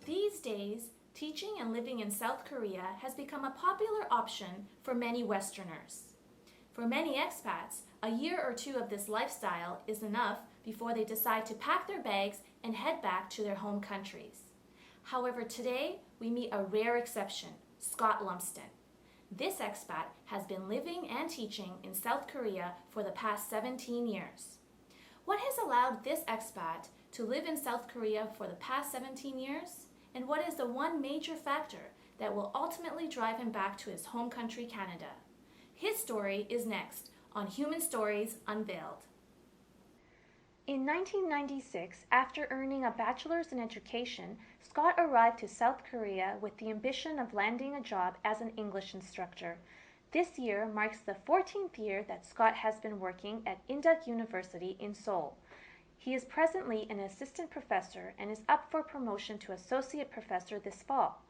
These days, teaching and living in South Korea has become a popular option for many Westerners. For many expats, a year or two of this lifestyle is enough before they decide to pack their bags and head back to their home countries. However, today we meet a rare exception, Scott Lumsdon. This expat has been living and teaching in South Korea for the past 17 years. What has allowed this expat to live in South Korea for the past 17 years? And what is the one major factor that will ultimately drive him back to his home country, Canada? His story is next on Human Stories Unveiled. In 1996, after earning a bachelor's in education, Scott arrived to South Korea with the ambition of landing a job as an English instructor. This year marks the 14th year that Scott has been working at Induk University in Seoul. He is presently an assistant professor and is up for promotion to associate professor this fall.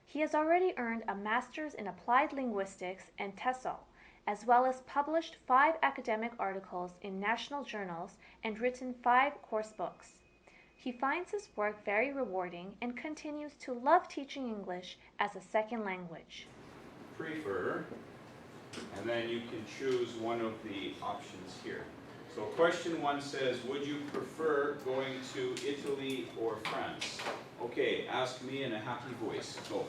He has already earned a master's in applied linguistics and TESOL, as well as published 5 academic articles in national journals and written 5 course books. He finds his work very rewarding and continues to love teaching English as a second language. Prefer, and then you can choose one of the options here. So question 1 says, would you prefer going to Italy or France? Okay, ask me in a happy voice. Go.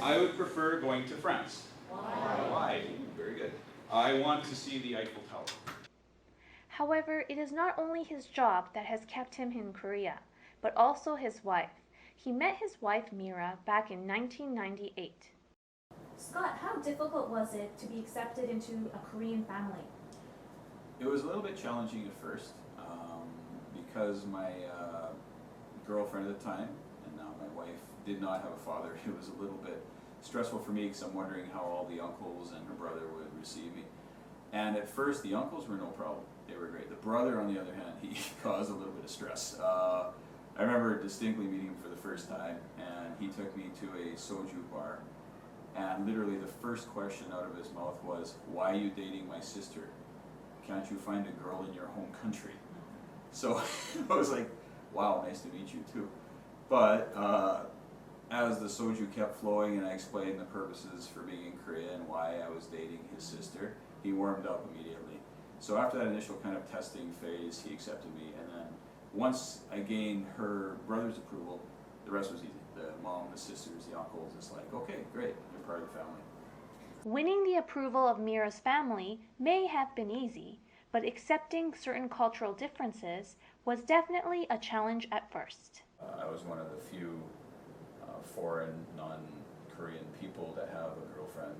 I would prefer going to France. Why? Very good. I want to see the Eiffel Tower. However, it is not only his job that has kept him in Korea, but also his wife. He met his wife Mira back in 1998. Scott, how difficult was it to be accepted into a Korean family? It was a little bit challenging at first because my girlfriend at the time, and now my wife, did not have a father. It was a little bit stressful for me because I'm wondering how all the uncles and her brother would receive me. And at first the uncles were no problem. They were great. The brother, on the other hand, he caused a little bit of stress. I remember distinctly meeting him for the first time, and he took me to a soju bar. And literally the first question out of his mouth was, "Why are you dating my sister? Can't you find a girl in your home country?" So I was like, wow, nice to meet you too. But as the soju kept flowing and I explained the purposes for being in Korea and why I was dating his sister, he warmed up immediately. So after that initial kind of testing phase, he accepted me. And then once I gained her brother's approval, the rest was easy. The mom, the sisters, the uncles, it's like, okay, great, you're part of the family. Winning the approval of Mira's family may have been easy, but accepting certain cultural differences was definitely a challenge at first. I was one of the few foreign, non-Korean people that have a girlfriend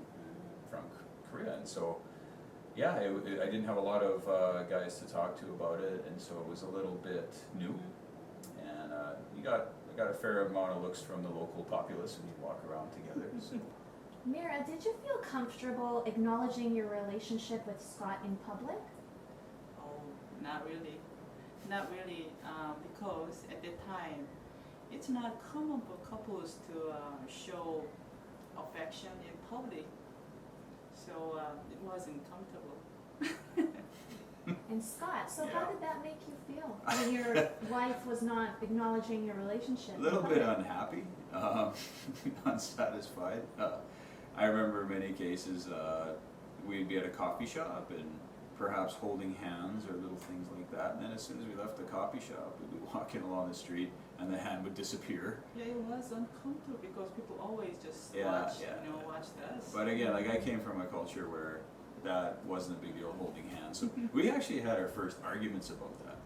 from Korea, and so yeah, I didn't have a lot of guys to talk to about it, and so it was a little bit new. And I got a fair amount of looks from the local populace when you walk around together. So. Mira, did you feel comfortable acknowledging your relationship with Scott in public? Oh, not really. Not really, because at that time, it's not common for couples to show affection in public. So it wasn't comfortable. And Scott, so how did that make you feel when your wife was not acknowledging your relationship? A little bit unhappy, unsatisfied. I remember many cases we'd be at a coffee shop and perhaps holding hands or little things like that, and then as soon as we left the coffee shop, we'd be walking along the street and the hand would disappear. Yeah, it was uncomfortable because people always just watch us. But again, like I came from a culture where that wasn't a big deal, holding hands. So we actually had our first arguments about that.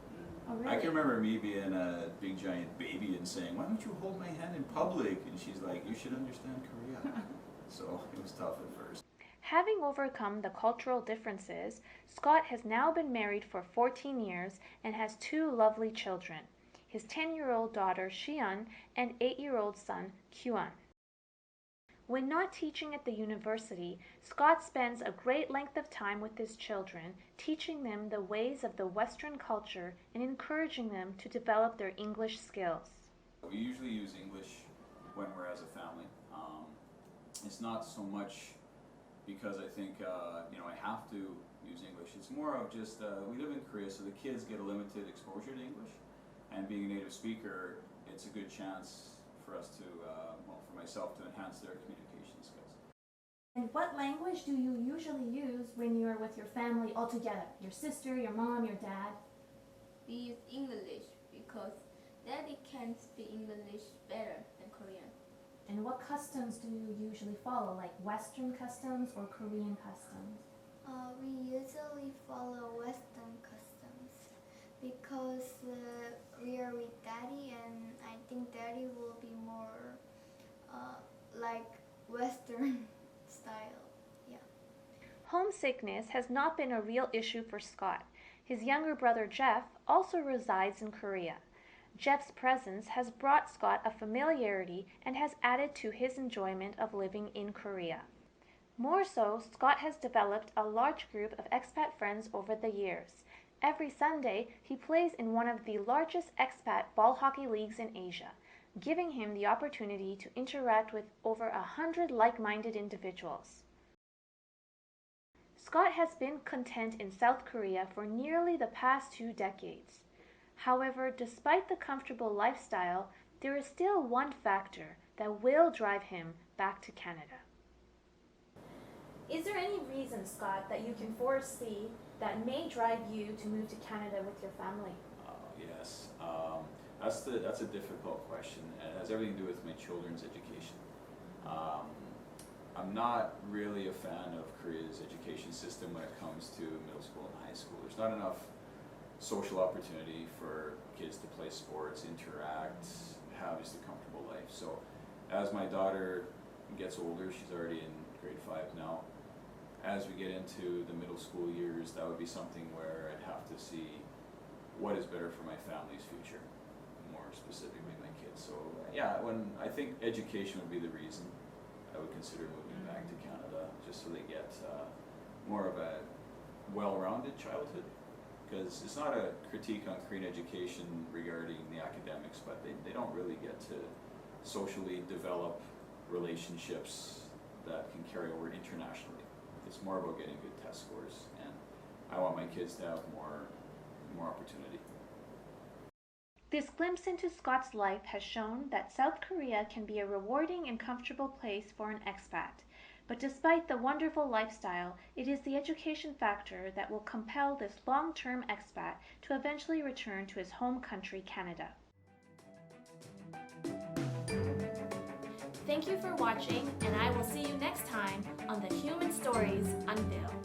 Oh, really? I can remember me being a big giant baby and saying, "Why don't you hold my hand in public?" And she's like, "You should understand Korea." So it was tough at first. Having overcome the cultural differences, Scott has now been married for 14 years and has 2 lovely children, his 10-year-old daughter Shion and 8-year-old son Kyuan. When not teaching at the university, Scott spends a great length of time with his children, teaching them the ways of the Western culture and encouraging them to develop their English skills. We usually use English when we're as a family. It's not so much because I think I have to use English. It's more of just we live in Korea, so the kids get a limited exposure to English, and being a native speaker, it's a good chance for us to, for myself, to enhance their communication skills. And what language do you usually use when you're with your family all together? Your sister, your mom, your dad? We use English because Daddy can speak English better than Korean. And what customs do you usually follow, like Western customs or Korean customs? We usually follow Western customs because we are with Daddy, and I think Daddy will be more like Western style. Yeah. Homesickness has not been a real issue for Scott. His younger brother Jeff also resides in Korea. Jeff's presence has brought Scott a familiarity and has added to his enjoyment of living in Korea. More so, Scott has developed a large group of expat friends over the years. Every Sunday, he plays in one of the largest expat ball hockey leagues in Asia, giving him the opportunity to interact with over 100 like-minded individuals. Scott has been content in South Korea for nearly the past 2 decades. However, despite the comfortable lifestyle, there is still one factor that will drive him back to Canada. Is there any reason, Scott, that you can foresee that may drive you to move to Canada with your family? Yes, that's a difficult question. It has everything to do with my children's education. I'm not really a fan of Korea's education system when it comes to middle school and high school. There's not enough social opportunity for kids to play sports, interact, have just a comfortable life. So as my daughter gets older, she's already in grade 5 now, as we get into the middle school years, that would be something where I'd have to see what is better for my family's future, more specifically my kids. So yeah, when I think education would be the reason I would consider moving back to Canada, just so they get more of a well-rounded childhood. Because it's not a critique on Korean education regarding the academics, but they don't really get to socially develop relationships that can carry over internationally. It's more about getting good test scores, and I want my kids to have more opportunity. This glimpse into Scott's life has shown that South Korea can be a rewarding and comfortable place for an expat. But despite the wonderful lifestyle, it is the education factor that will compel this long-term expat to eventually return to his home country, Canada. Thank you for watching, and I will see you next time on the Human Stories Unveiled.